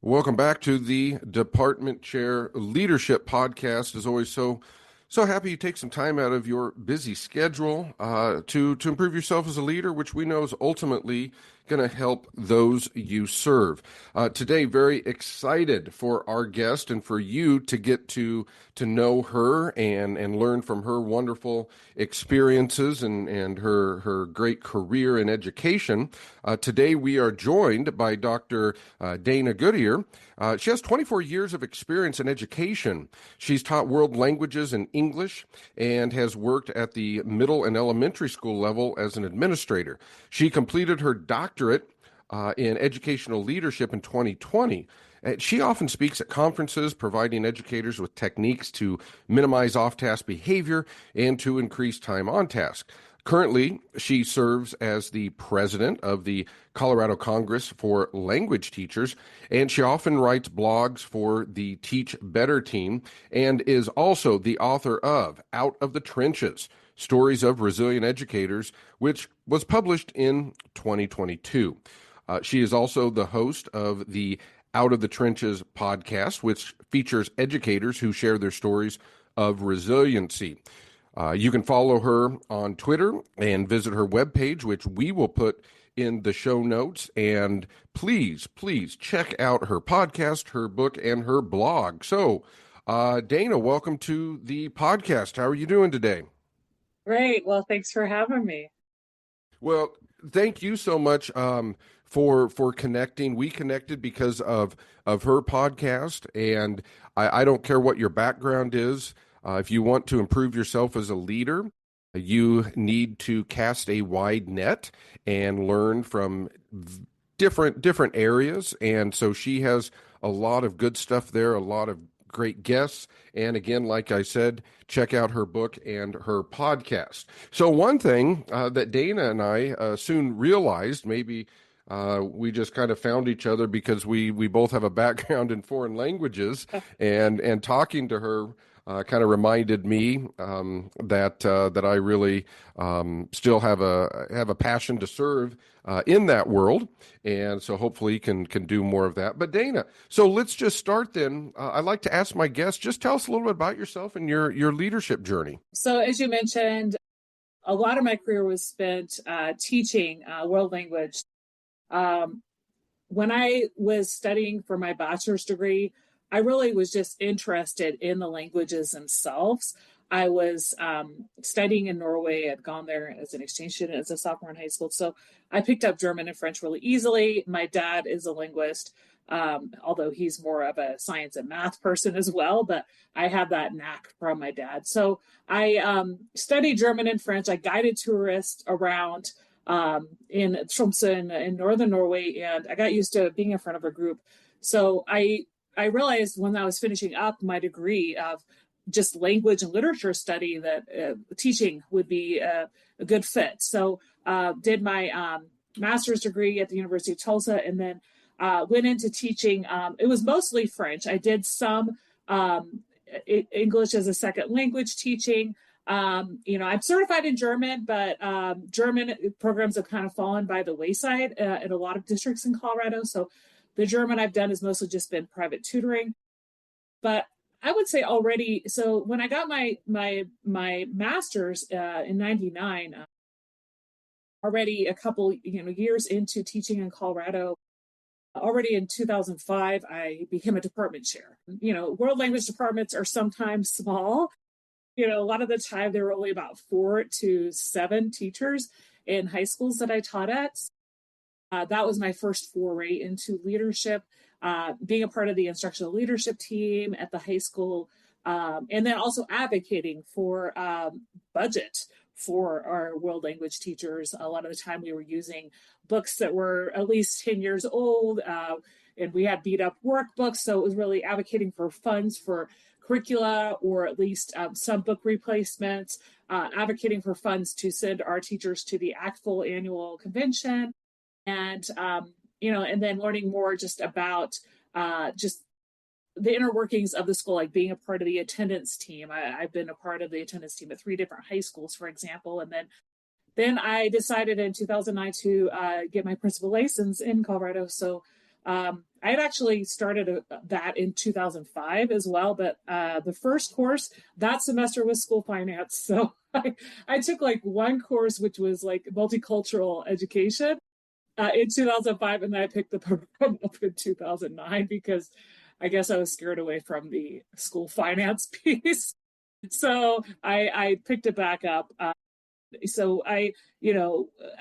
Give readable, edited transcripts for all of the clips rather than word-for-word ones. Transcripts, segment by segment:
Welcome back to the Department Chair Leadership Podcast. As always, so happy you take some time out of your busy schedule to improve yourself as a leader, which we know is ultimately going to help those you serve. Today, very excited for our guest and for you to get to know her and learn from her wonderful experiences and her great career in education. Today, we are joined by Dr. Dana Goodier. She has 24 years of experience in education. She's taught world languages and English and has worked at the middle and elementary school level as an administrator. She completed her doctorate in educational leadership in 2020. She often speaks at conferences, providing educators with techniques to minimize off-task behavior and to increase time on task. Currently, she serves as the president of the Colorado Congress for Language Teachers, and she often writes blogs for the Teach Better team and is also the author of Out of the Trenches, Stories of Resilient Educators, which was published in 2022. She is also the host of the Out of the Trenches podcast, which features educators who share their stories of resiliency. You can follow her on Twitter and visit her webpage, which we will put in the show notes. And please check out her podcast, her book, and her blog. So, Dana, welcome to the podcast. How are you doing today? Great. Well, thanks for having me. Well, thank you so much for connecting. We connected because of her podcast, and I don't care what your background is. If you want to improve yourself as a leader, you need to cast a wide net and learn from different areas. And so she has a lot of good stuff there, a lot of great guests. And again, like I said, check out her book and her podcast. So one thing that Dana and I soon realized, maybe we just kind of found each other because we both have a background in foreign languages, and talking to her kind of reminded me that I really still have a passion to serve in that world, and so hopefully can do more of that. But Dana, so let's just start then. I'd like to ask my guests, just tell us a little bit about yourself and your leadership journey. So, as you mentioned, a lot of my career was spent teaching world language. When I was studying for my bachelor's degree, I really was just interested in the languages themselves. I was studying in Norway. I'd gone there as an exchange student as a sophomore in high school. So I picked up German and French really easily. My dad is a linguist, although he's more of a science and math person as well. But I have that knack from my dad. So I studied German and French. I guided tourists around in Tromsø in northern Norway, and I got used to being in front of a group. So I realized when I was finishing up my degree of just language and literature study that teaching would be a good fit. So did my master's degree at the University of Tulsa, and then went into teaching. It was mostly French. I did some English as a second language teaching. I'm certified in German, but German programs have kind of fallen by the wayside in a lot of districts in Colorado. So the German I've done has mostly just been private tutoring. But I would say already, so when I got my master's in '99, already a couple years into teaching in Colorado, already in 2005, I became a department chair. World language departments are sometimes small. A lot of the time there were only about 4 to 7 teachers in high schools that I taught at. That was my first foray into leadership, being a part of the instructional leadership team at the high school, and then also advocating for budget for our world language teachers. A lot of the time we were using books that were at least 10 years old, and we had beat up workbooks. So it was really advocating for funds for curricula, or at least some book replacements, advocating for funds to send our teachers to the ACTFL annual convention. And, and then learning more just about just the inner workings of the school, like being a part of the attendance team. I've been a part of the attendance team at 3 different high schools, for example. And then I decided in 2009 to get my principal license in Colorado. So I had actually started that in 2005 as well, but the first course that semester was school finance. So I took like one course, which was like multicultural education in 2005, and then I picked the program up in 2009 because I guess I was scared away from the school finance piece. So I picked it back up. So I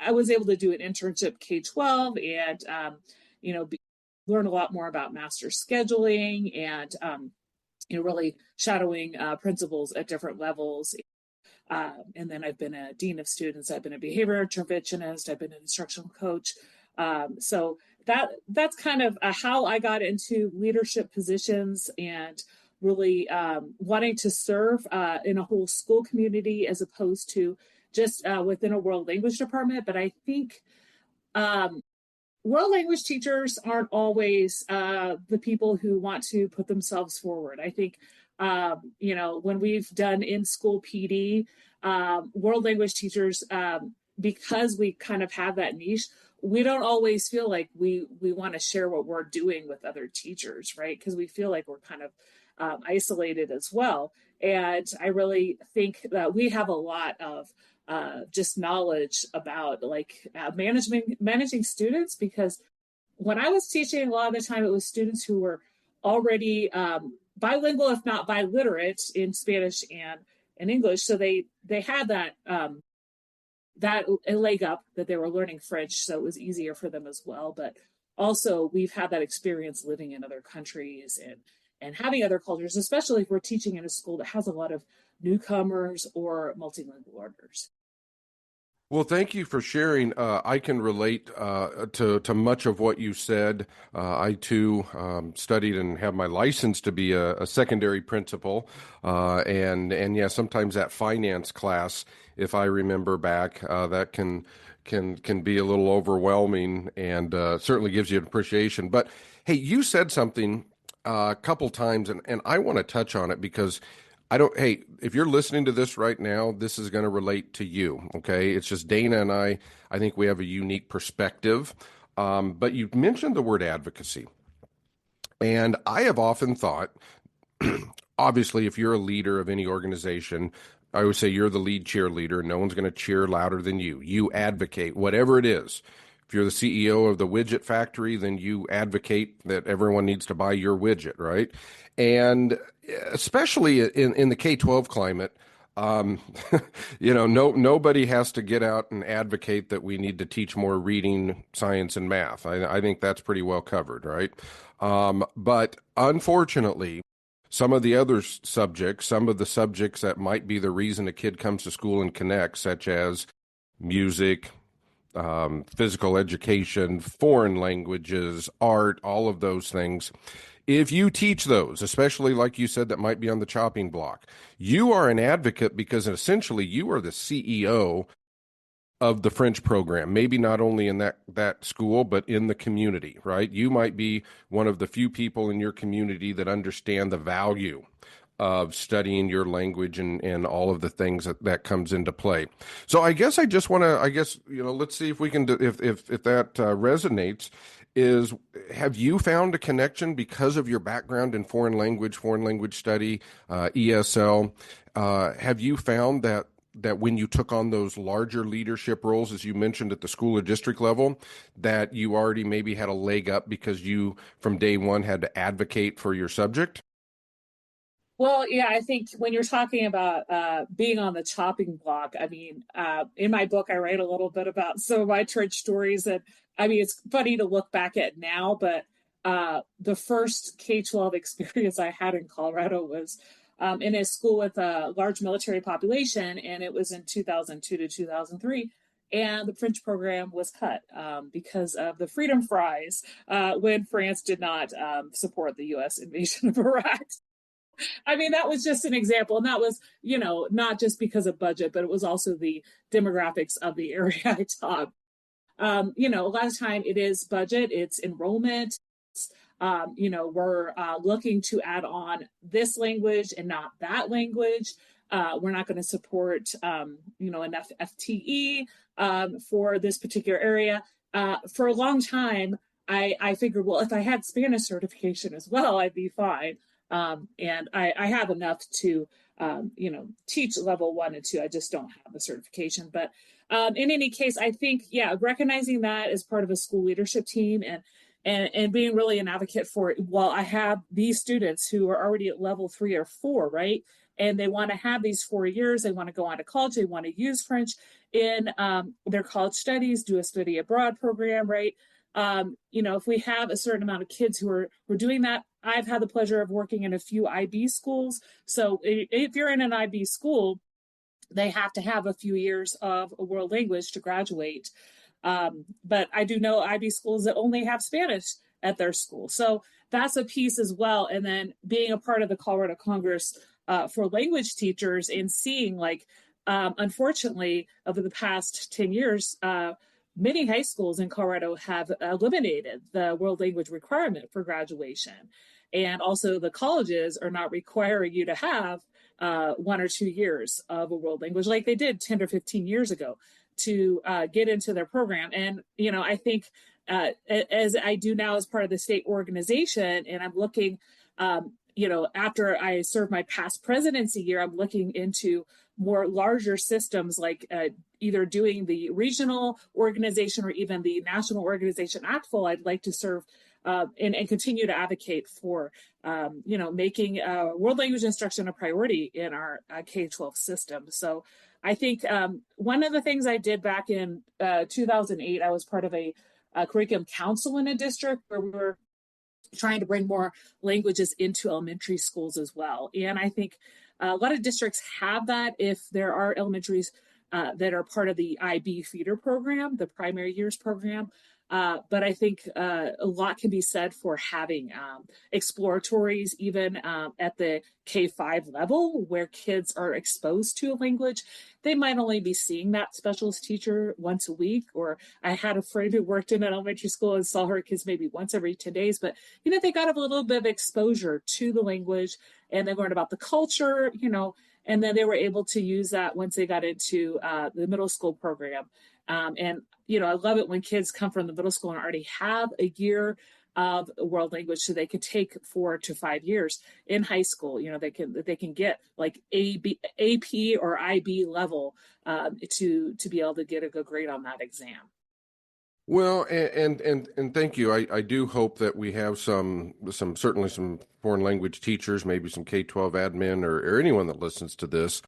was able to do an internship K-12 and, you know, learn a lot more about master scheduling and, really shadowing principals at different levels. And then I've been a dean of students. I've been a behavior interventionist. I've been an instructional coach. So that's kind of how I got into leadership positions and really wanting to serve in a whole school community as opposed to just within a world language department. But I think um, world language teachers aren't always the people who want to put themselves forward. I think, when we've done in school PD, world language teachers, because we kind of have that niche, we don't always feel like we want to share what we're doing with other teachers, right? Because we feel like we're kind of isolated as well. And I really think that we have a lot of just knowledge about like managing students, because when I was teaching, a lot of the time it was students who were already bilingual, if not biliterate, in Spanish and in English. So they had that a leg up that they were learning French, so it was easier for them as well. But also we've had that experience living in other countries and having other cultures, especially if we're teaching in a school that has a lot of newcomers or multilingual learners. Well, thank you for sharing. I can relate to much of what you said. I too studied and have my license to be a secondary principal, and yeah, sometimes that finance class, if I remember back, that can be a little overwhelming and certainly gives you an appreciation. But hey, you said something a couple times, and I want to touch on it because hey, if you're listening to this right now, this is going to relate to you, okay? It's just Dana and I think we have a unique perspective. But you mentioned the word advocacy. And I have often thought, obviously, if you're a leader of any organization, I would say you're the lead cheerleader. No one's going to cheer louder than you. You advocate, whatever it is. If you're the CEO of the widget factory, then you advocate that everyone needs to buy your widget, right? And especially in the K-12 climate, um, nobody has to get out and advocate that we need to teach more reading, science, and math. I think that's pretty well covered, right? But unfortunately, some of the other subjects, some of the subjects that might be the reason a kid comes to school and connects, such as music, physical education, foreign languages, art, all of those things. If you teach those, especially like you said, that might be on the chopping block, you are an advocate because essentially you are the CEO of the French program, maybe not only in that school, but in the community, right? You might be one of the few people in your community that understand the value of studying your language and all of the things that comes into play. So I guess I just want to, let's see if we can, if that resonates, is have you found a connection because of your background in foreign language study, ESL? Have you found that when you took on those larger leadership roles, as you mentioned at the school or district level, that you already maybe had a leg up because you from day one had to advocate for your subject? Well, yeah, I think when you're talking about being on the chopping block, I mean, in my book, I write a little bit about some of my church stories. And I mean, it's funny to look back at now, but the first K-12 experience I had in Colorado was in a school with a large military population, and it was in 2002 to 2003. And the French program was cut because of the freedom fries when France did not support the U.S. invasion of Iraq. I mean, that was just an example. And that was, not just because of budget, but it was also the demographics of the area I taught. A lot of time it is budget, it's enrollment. We're looking to add on this language and not that language. We're not going to support, enough FTE for this particular area. For a long time, I figured, well, if I had Spanish certification as well, I'd be fine. And I have enough to, teach level 1 and 2. I just don't have the certification. But in any case, I think, yeah, recognizing that as part of a school leadership team and being really an advocate for it. Well, I have these students who are already at level 3 or 4, right? And they want to have these 4 years. They want to go on to college. They want to use French in their college studies, do a study abroad program, right? If we have a certain amount of kids who are doing that, I've had the pleasure of working in a few IB schools. So if you're in an IB school, they have to have a few years of a world language to graduate. But I do know IB schools that only have Spanish at their school. So that's a piece as well. And then being a part of the Colorado Congress for language teachers and seeing, like, unfortunately, over the past 10 years, many high schools in Colorado have eliminated the world language requirement for graduation. And also the colleges are not requiring you to have 1 or 2 years of a world language like they did 10 or 15 years ago to get into their program. And, I think as I do now as part of the state organization, and I'm looking, after I served my past presidency year, I'm looking into more larger systems like either doing the regional organization or even the national organization ACTFL. I'd like to serve and continue to advocate for, making world language instruction a priority in our K-12 system. So I think one of the things I did back in 2008, I was part of a curriculum council in a district where we were trying to bring more languages into elementary schools as well. And I think a lot of districts have that if there are elementaries that are part of the IB feeder program, the primary years program. But I think a lot can be said for having exploratories even at the K-5 level where kids are exposed to a language. They might only be seeing that specialist teacher once a week, or I had a friend who worked in an elementary school and saw her kids maybe once every 10 days, but, they got a little bit of exposure to the language and they learned about the culture, and then they were able to use that once they got into the middle school program. And I love it when kids come from the middle school and already have a year of world language, so they could take 4 to 5 years in high school. They can get like AP or IB level to be able to get a good grade on that exam. Well, and thank you. I do hope that we have certainly some foreign language teachers, maybe some K-12 admin or anyone that listens to this.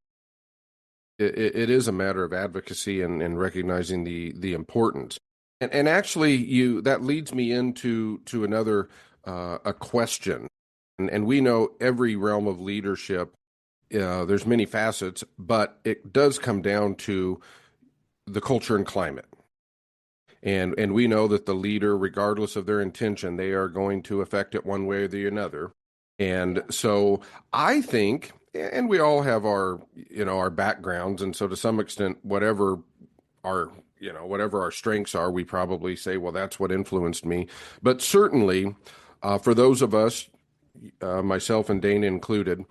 It is a matter of advocacy and recognizing the importance. And actually, that leads me into another a question. And we know every realm of leadership, there's many facets, but it does come down to the culture and climate. And we know that the leader, regardless of their intention, they are going to affect it one way or the another. And so I think, and we all have our backgrounds, and so to some extent, whatever our strengths are, we probably say, well, that's what influenced me. But certainly, for those of us, myself and Dana included,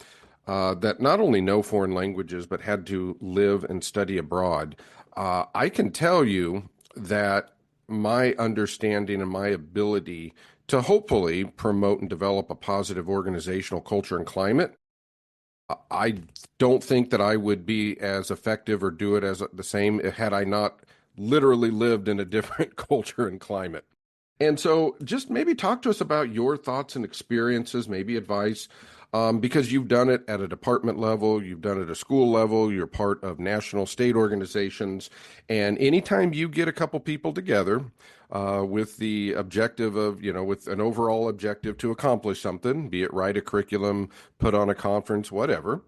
that not only know foreign languages but had to live and study abroad, I can tell you that my understanding and my ability to hopefully promote and develop a positive organizational culture and climate, I don't think that I would be as effective or do it as the same had I not literally lived in a different culture and climate. And so just maybe talk to us about your thoughts and experiences, maybe advice, because you've done it at a department level, you've done it at a school level, you're part of national, state organizations, and anytime you get a couple people together with the objective of, with an overall objective to accomplish something, be it write a curriculum, put on a conference, whatever,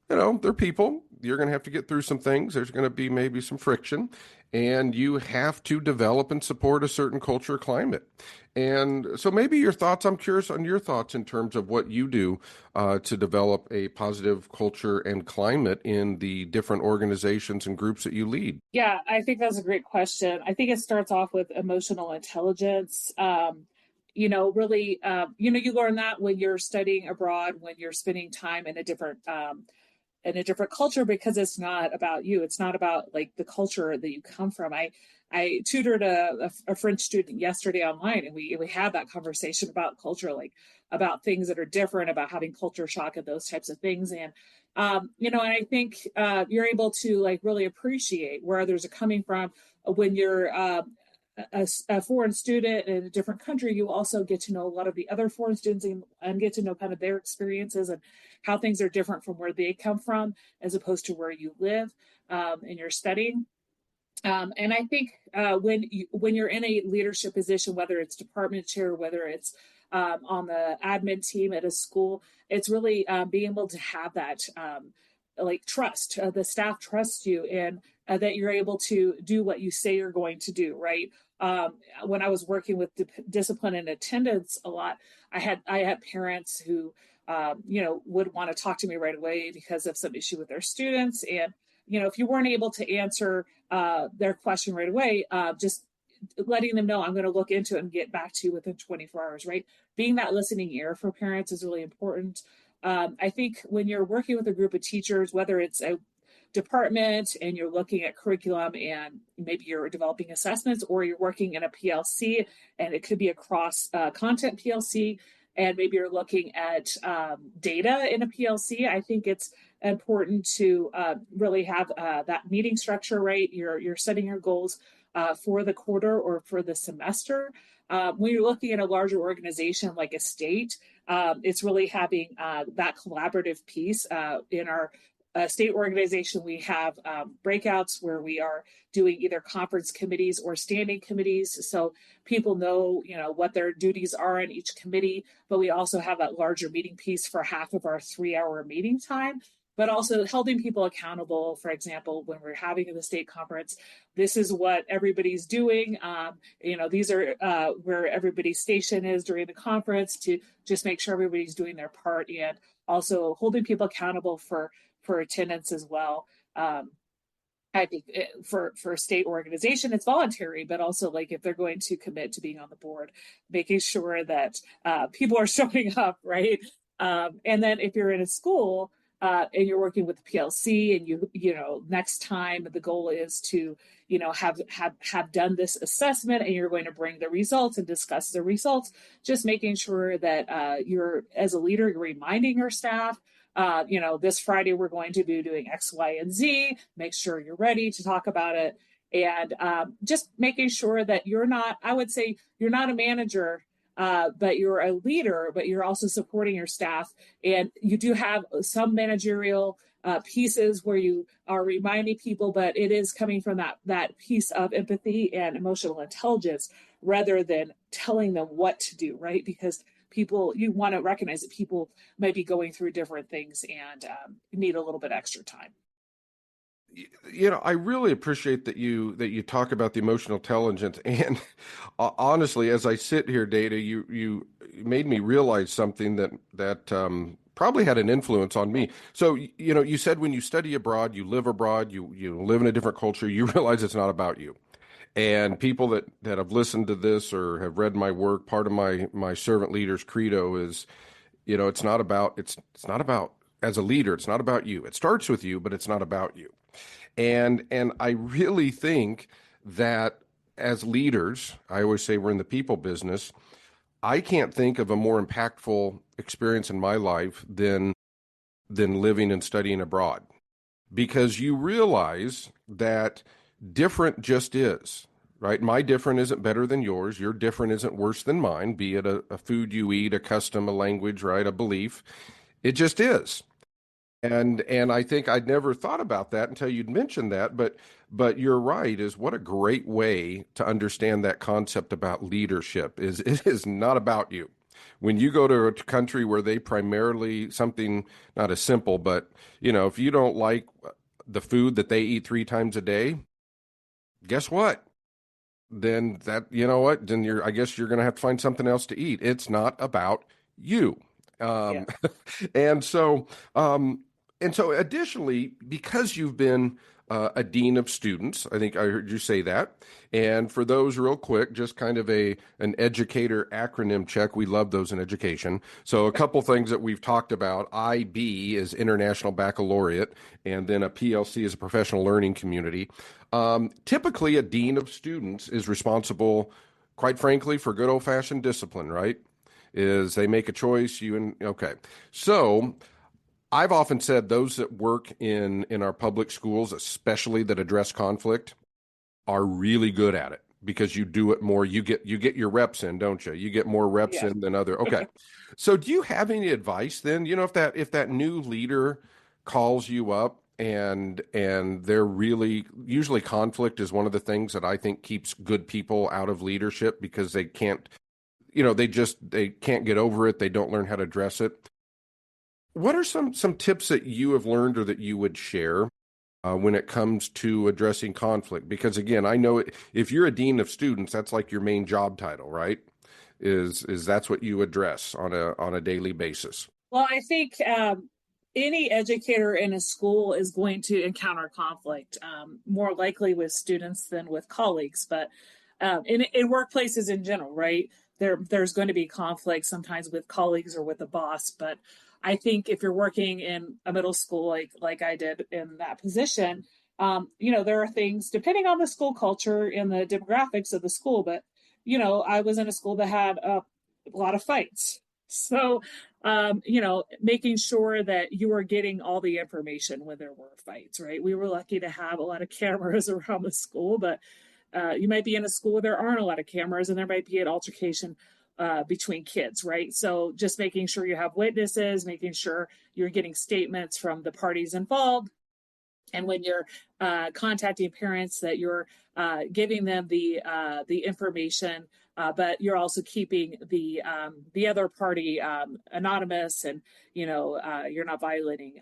they're people. You're going to have to get through some things. There's going to be maybe some friction, and you have to develop and support a certain culture or climate. And so maybe I'm curious on your thoughts in terms of what you do to develop a positive culture and climate in the different organizations and groups that you lead. Yeah, I think that's a great question. I think it starts off with emotional intelligence. Really, you learn that when you're studying abroad, when you're spending time in a different culture, because it's not about you. It's not about like the culture that you come from. I tutored a French student yesterday online, and we had that conversation about culture, like about things that are different, about having culture shock and those types of things. And and I think you're able to like really appreciate where others are coming from when you're a foreign student in a different country. You also get to know a lot of the other foreign students and get to know kind of their experiences and how things are different from where they come from as opposed to where you live and you're studying. And I think when you're in a leadership position, whether it's department chair, whether it's on the admin team at a school, it's really being able to have that like trust. The staff trusts you, and that you're able to do what you say you're going to do. Right. When I was working with discipline and attendance a lot, I had parents who would want to talk to me right away because of some issue with their students. And if you weren't able to answer their question right away, just letting them know I'm going to look into it and get back to you within 24 hours, right? Being that listening ear for parents is really important. I think when you're working with a group of teachers, whether it's a department and you're looking at curriculum and maybe you're developing assessments, or you're working in a PLC and it could be a cross content PLC, and maybe you're looking at data in a PLC, I think it's important to really have that meeting structure, right? You're setting your goals for the quarter or for the semester. When you're looking at a larger organization like a state, it's really having that collaborative piece. In our state organization, we have breakouts where we are doing either conference committees or standing committees, so people know what their duties are in each committee. But we also have that larger meeting piece for half of our 3-hour meeting time, but also holding people accountable. For example, when we're having the state conference, this is what everybody's doing. These are where everybody's station is during the conference, to just make sure everybody's doing their part, and also holding people accountable for attendance as well. I think for state organization, it's voluntary, but also like if they're going to commit to being on the board, making sure that people are showing up, right? And then if you're in a school and you're working with the PLC, and next time the goal is to have done this assessment, and you're going to bring the results and discuss the results, just making sure that you're, as a leader, you're reminding your staff, this Friday we're going to be doing X, Y, and Z. Make sure you're ready to talk about it. And just making sure that I would say you're not a manager, but you're a leader, but you're also supporting your staff. And you do have some managerial pieces where you are reminding people, but it is coming from that piece of empathy and emotional intelligence rather than telling them what to do, right? Because you want to recognize that people might be going through different things and need a little bit extra time. I really appreciate that you talk about the emotional intelligence. And honestly, as I sit here, Data, you made me realize something that probably had an influence on me. So, you said when you study abroad, you live abroad, you live in a different culture, you realize it's not about you. And people that have listened to this or have read my work, part of my servant leader's credo is, it's not about as a leader, it's not about you. It starts with you, but it's not about you. And I really think that as leaders, I always say we're in the people business. I can't think of a more impactful experience in my life than living and studying abroad, because you realize that different just is, right? My different isn't better than yours. Your different isn't worse than mine, be it a food you eat, a custom, a language, right? A belief. It just is. And I think I'd never thought about that until you'd mentioned that, but you're right, is what a great way to understand that concept about leadership is it is not about you. When you go to a country where they primarily something not as simple, but if you don't like the food that they eat 3 times a day, guess what? Then I guess you're going to have to find something else to eat. It's not about you. Yeah. And so additionally, because you've been a dean of students. I think I heard you say that. And for those real quick, just kind of an educator acronym check. We love those in education. So a couple things that we've talked about. IB is International Baccalaureate, and then a PLC is a professional learning community. Typically, a dean of students is responsible, quite frankly, for good old-fashioned discipline, right? Is they make a choice, okay. So I've often said those that work in our public schools, especially that address conflict, are really good at it because you do it more. You get your reps in, don't you? You get more reps Yes. in than other. Okay. So do you have any advice then? If that new leader calls you up and they're really, usually conflict is one of the things that I think keeps good people out of leadership because they can't, they can't get over it. They don't learn how to address it. What are some tips that you have learned or that you would share when it comes to addressing conflict? Because again, I know if you're a dean of students, that's like your main job title, right? Is that's what you address on a daily basis? Well, I think any educator in a school is going to encounter conflict, more likely with students than with colleagues, but in workplaces in general, right? There's going to be conflict sometimes with colleagues or with the boss, but I think if you're working in a middle school like I did in that position, there are things depending on the school culture and the demographics of the school, but I was in a school that had a lot of fights. So making sure that you are getting all the information when there were fights, right? We were lucky to have a lot of cameras around the school, but you might be in a school where there aren't a lot of cameras and there might be an altercation between kids, right? So just making sure you have witnesses, making sure you're getting statements from the parties involved, and when you're contacting parents that you're giving them the information, but you're also keeping the other party anonymous, and you're not violating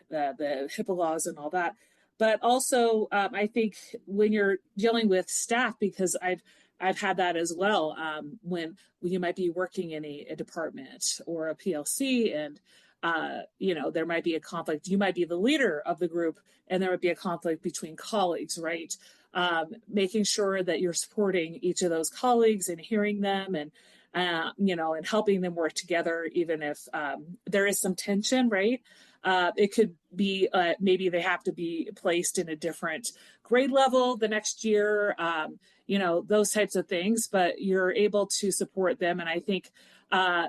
the HIPAA laws and all that. But also, I think when you're dealing with staff, because I've had that as well, when you might be working in a department or a PLC, and there might be a conflict. You might be the leader of the group, and there would be a conflict between colleagues, right? Making sure that you're supporting each of those colleagues and hearing them, and and helping them work together, even if there is some tension, right? It could be maybe they have to be placed in a different grade level the next year, those types of things, but you're able to support them. And I think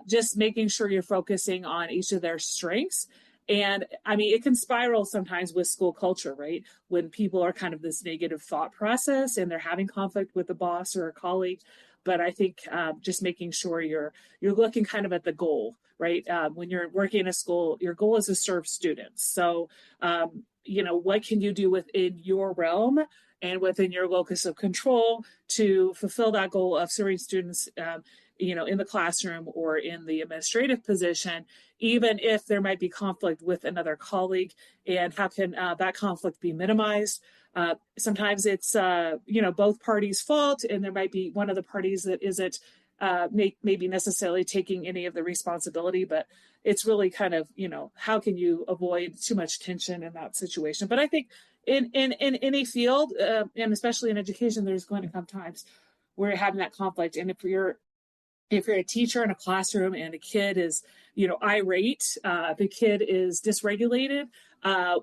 just making sure you're focusing on each of their strengths. And I mean, it can spiral sometimes with school culture, right? When people are kind of this negative thought process and they're having conflict with a boss or a colleague. But I think just making sure you're looking kind of at the goal, right? When you're working in a school, your goal is to serve students. So, what can you do within your realm and within your locus of control to fulfill that goal of serving students, in the classroom or in the administrative position, even if there might be conflict with another colleague, and how can that conflict be minimized? Sometimes it's both parties' fault, and there might be one of the parties that isn't maybe necessarily taking any of the responsibility, but it's really kind of how can you avoid too much tension in that situation? But I think in any field, and especially in education, there's going to come times where you're having that conflict, and if you're a teacher in a classroom and a kid is irate, the kid is dysregulated,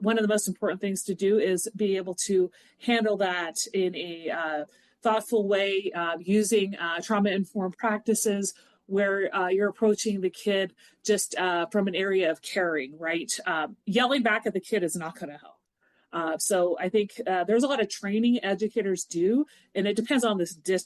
one of the most important things to do is be able to handle that in a thoughtful way, using trauma-informed practices where you're approaching the kid just from an area of caring, right? Yelling back at the kid is not going to help. So I think there's a lot of training educators do, and it depends on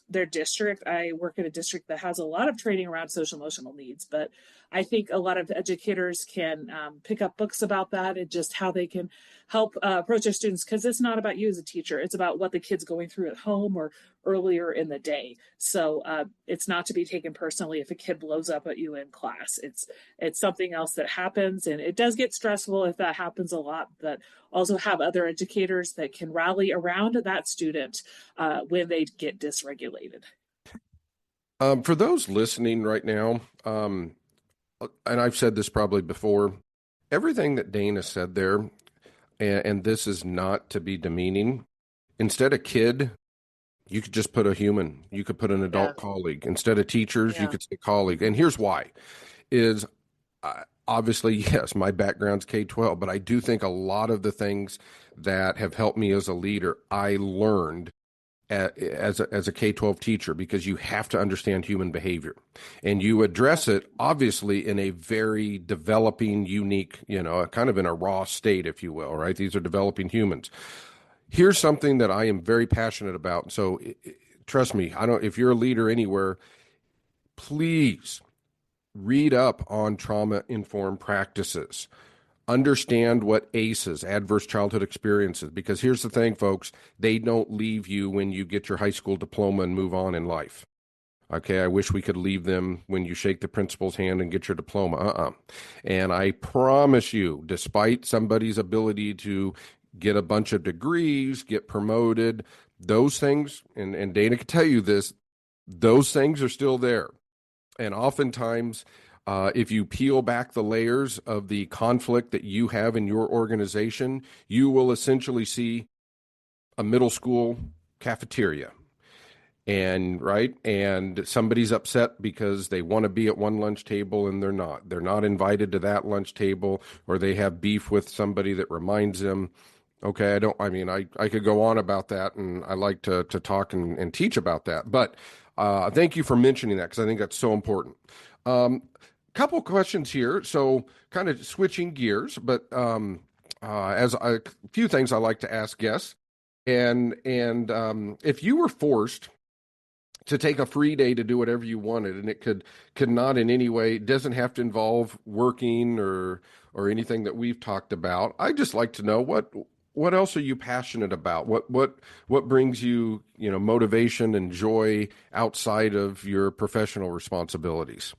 their district. I work in a district that has a lot of training around social emotional needs, but I think a lot of educators can pick up books about that and just how they can help approach their students, because it's not about you as a teacher. It's about what the kid's going through at home or earlier in the day. So it's not to be taken personally if a kid blows up at you in class. It's something else that happens, and it does get stressful if that happens a lot, but also have other educators that can rally around that student when they get dysregulated. For those listening right now, and I've said this probably before, everything that Dana said there, and this is not to be demeaning. Instead of kid, you could just put a human. You could put an Yeah. adult colleague. Instead of teachers, you Yeah. could say colleague. And here's why is obviously, yes, my background's K-12, but I do think a lot of the things that have helped me as a leader, I learned as a K-12 teacher, because you have to understand human behavior, and you address it obviously in a very developing, unique, kind of in a raw state, if you will, right? These are developing humans. Here's something that I am very passionate about. So trust me, I don't, if you're a leader anywhere, please read up on trauma informed practices. Understand what ACEs, adverse childhood experiences, because here's the thing, folks, they don't leave you when you get your high school diploma and move on in life. Okay, I wish we could leave them when you shake the principal's hand and get your diploma. And I promise you, despite somebody's ability to get a bunch of degrees, get promoted, those things, and Dana can tell you this, those things are still there. And oftentimes, if you peel back the layers of the conflict that you have in your organization, you will essentially see a middle school cafeteria. And right, and somebody's upset because they want to be at one lunch table and they're not. They're not invited to that lunch table, or they have beef with somebody that reminds them. Okay, I could go on about that, and I like to talk and teach about that. But thank you for mentioning that, because I think that's so important. Couple questions here. So kind of switching gears, but a few things I like to ask guests. And if you were forced to take a free day to do whatever you wanted, and it could not in any way, it doesn't have to involve working or anything that we've talked about. I'd just like to know what else are you passionate about? What brings you, motivation and joy outside of your professional responsibilities?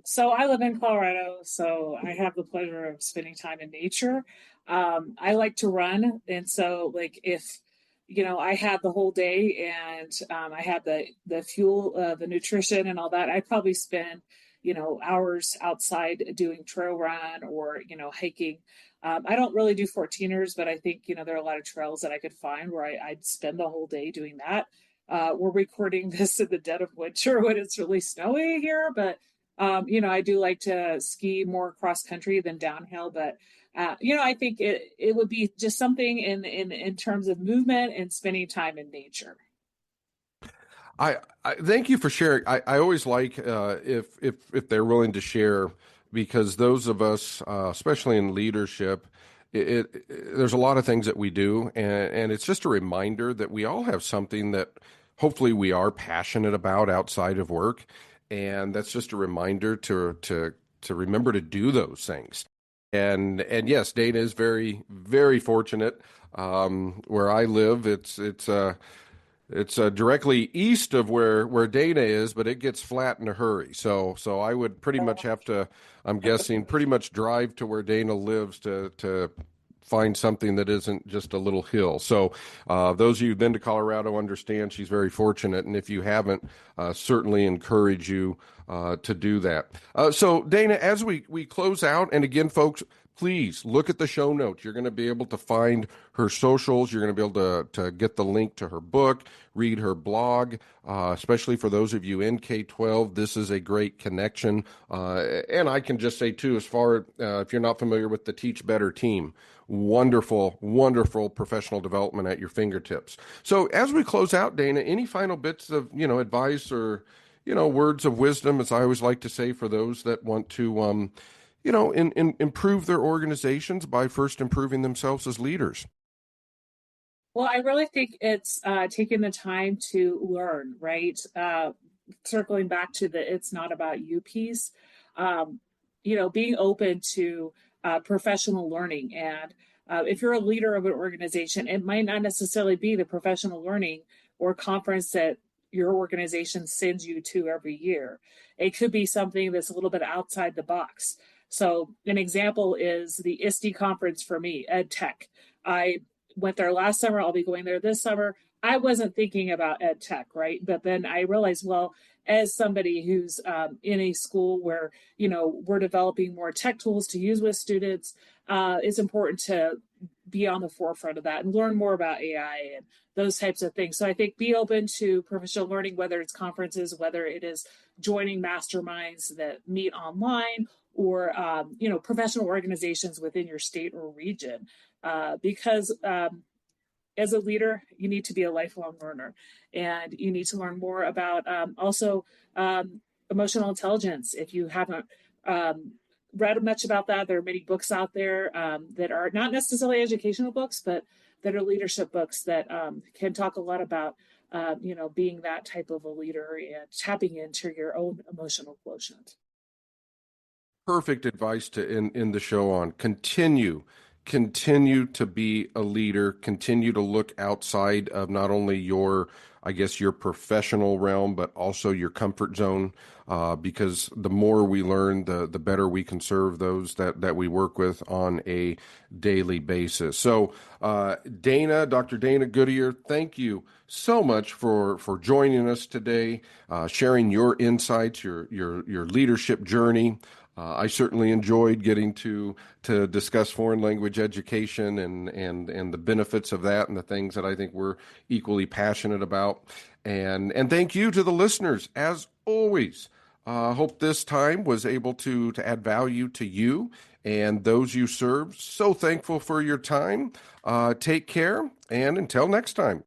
So I live in Colorado, so I have the pleasure of spending time in nature. I like to run, and so like if I had the whole day and I had the fuel, the nutrition, and all that, I'd probably spend hours outside doing trail run or hiking. I don't really do 14ers, but I think there are a lot of trails that I could find where I'd spend the whole day doing that. We're recording this in the dead of winter when it's really snowy here, but I do like to ski more cross country than downhill, but I think it would be just something in terms of movement and spending time in nature. I thank you for sharing. I always like if they're willing to share, because those of us, especially in leadership, there's a lot of things that we do, and it's just a reminder that we all have something that hopefully we are passionate about outside of work, and that's just a reminder to remember to do those things. And yes, Dana is very, very fortunate. Where I live, it's directly east of where Dana is, but it gets flat in a hurry. So I would pretty much have to, I'm guessing, pretty much drive to where Dana lives to find something that isn't just a little hill. So those of you who've been to Colorado understand she's very fortunate, and if you haven't, certainly encourage you to do that. So Dana, as we close out, and again, folks, please look at the show notes. You're going to be able to find her socials. You're going to be able to get the link to her book, read her blog, especially for those of you in K-12. This is a great connection. And I can just say, too, as far if you're not familiar with the Teach Better team, wonderful, wonderful professional development at your fingertips. So as we close out, Dana, any final bits of, advice or, words of wisdom, as I always like to say, for those that want to, improve their organizations by first improving themselves as leaders? Well, I really think it's taking the time to learn, right? Circling back to the it's not about you piece, um, being open to professional learning. And if you're a leader of an organization, it might not necessarily be the professional learning or conference that your organization sends you to every year. It could be something that's a little bit outside the box. So, an example is the ISTE conference for me, Ed Tech. I went there last summer. I'll be going there this summer. I wasn't thinking about ed tech, right? But then I realized, well, as somebody who's in a school where we're developing more tech tools to use with students, it's important to be on the forefront of that and learn more about AI and those types of things. So I think be open to professional learning, whether it's conferences, whether it is joining masterminds that meet online, or professional organizations within your state or region, because as a leader, you need to be a lifelong learner, and you need to learn more about also emotional intelligence. If you haven't read much about that, there are many books out there that are not necessarily educational books, but that are leadership books that can talk a lot about being that type of a leader and tapping into your own emotional quotient. Perfect advice to end the show on. Continue to be a leader, continue to look outside of not only your, I guess, your professional realm, but also your comfort zone, because the more we learn, the better we can serve those that we work with on a daily basis. So, Dr. Dana Goodier, thank you so much for joining us today, sharing your insights, your leadership journey. I certainly enjoyed getting to discuss foreign language education and the benefits of that and the things that I think we're equally passionate about. And thank you to the listeners, as always. Hope this time was able to add value to you and those you serve. So thankful for your time. Take care, and until next time.